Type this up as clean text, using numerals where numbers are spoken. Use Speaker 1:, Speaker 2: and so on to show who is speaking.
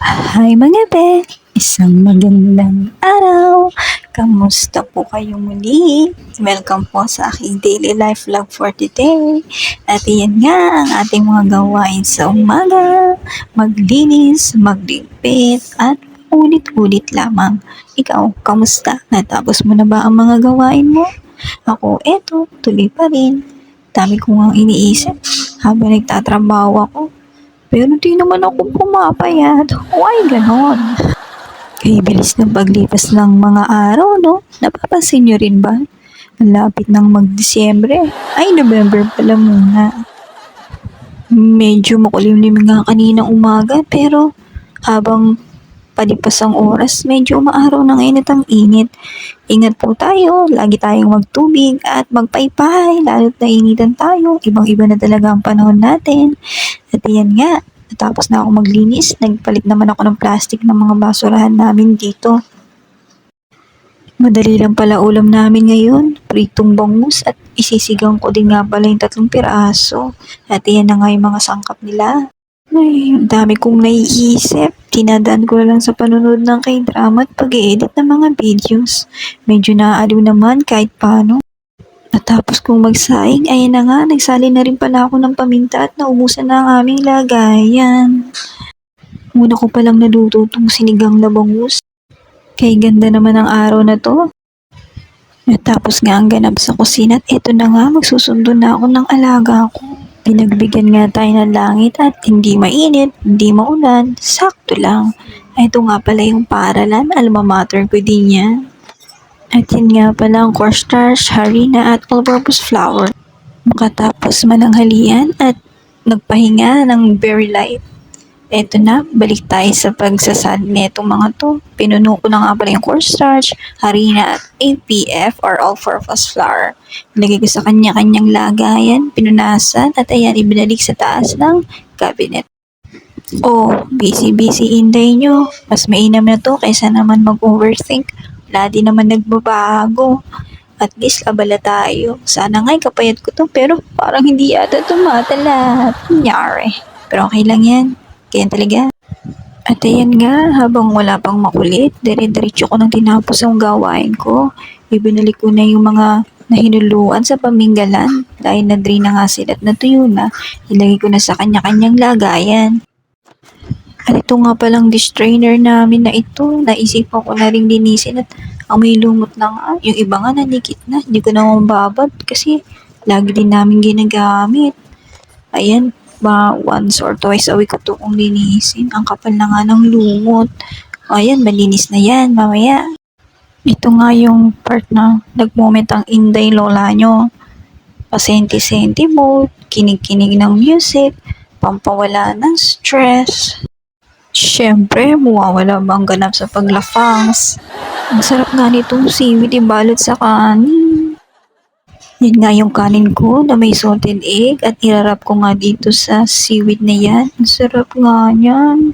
Speaker 1: Hi mga be! Isang magandang araw! Kamusta po kayo muli? Welcome po sa aking daily life vlog for today. At iyan nga ang ating mga gawain sa umaga. Maglinis, magligpit, at ulit-ulit lamang. Ikaw, kamusta? Natapos mo na ba ang mga gawain mo? Ako, eto, tuloy pa rin. Dami ko nga iniisip habang nagtatrabaho ako. Pero di naman ako pumapayat. Why ganon? Kaya bilis ng paglipas ng mga araw, no? Napapansin nyo rin ba? Ang lapit ng mag-Disyembre. Ay, November pala muna. Medyo makulimlim nga kaninang umaga, pero habang palipas ang oras, medyo umaaraw na ngayon at ang init. Ingat po tayo, lagi tayong magtubig at magpaypay, lalo't nainitan tayo. Ibang-iba na talaga ang panahon natin. At yan nga, natapos na ako maglinis, nagpalit naman ako ng plastic ng mga basurahan namin dito. Madali lang pala ulam namin ngayon, pritong bangus at isisigang ko din nga pala yung 3 piraso. At yan na nga yung mga sangkap nila. Ay, ang dami kong naiisip. Tinadaan ko na lang sa panonood ng K-drama at pag-i-edit ng mga videos. Medyo naaaliw naman kahit paano. Natapos kong magsaing, ayan na nga, nagsali na rin pala ako ng paminta at naubusan na ang aming lagayan. Una ko palang naluto tong sinigang na bangus. Kay ganda naman ang araw na to. Natapos nga ang ganap sa kusina at eto na nga, magsusundo na ako ng alaga ko. Pinagbigyan nga tayo ng langit at hindi mainit, hindi maulan, sakto lang. Ito nga pala yung paaralan, alma mater ko din yan. At yun nga pala ang cornstarch, harina at all-purpose flour. Makatapos mananghalian at nagpahinga ng very light. Eto na, balik tayo sa pagsasad netong mga to. Pinuno ko na nga pala yung cornstarch, harina at APF or all-purpose flour. Nilagay ko sa kanya-kanyang lagayan, pinunasan at ayan ibinalik sa taas ng cabinet. Oh, busy-busy inday nyo. Mas mainam na to kaysa naman mag-overthink. Wala din naman nagbabago. At least abala tayo. Sana nga'y kapayat ko to pero parang hindi yata tumatalat. Nyari. Pero okay lang yan. Kaya talaga. At ayan nga, habang wala pang makulit, dire-diretso ko nang tinapos ang gawain ko. Ibinalik ko na yung mga nahinuluan sa paminggalan. Dahil na-drain na nga sila at natuyo na, ilagay ko na sa kanya-kanyang lagayan. At ito nga palang dish drainer namin na ito, naisipan ko na ring linisin at amoy lumot na nga. Yung iba nga nanikit na, hindi ko na mababad kasi lagi din namin ginagamit. Ayan, once or twice a week ko ito kong linisin. Ang kapal na nga ng lumot. Ayan, malinis na yan mamaya. Ito nga yung part na nag-moment ang inday lola nyo. Pasenti-senti mode, kinig-kinig ng music, pampawala ng stress. Siyempre, mawawala ba ang ganap sa paglafangs? Ang sarap nga nitong seaweed ibalot sa kanin. Yan nga yung kanin ko na may salted egg at irarap ko nga dito sa seaweed na yan. Ang sarap nga yan.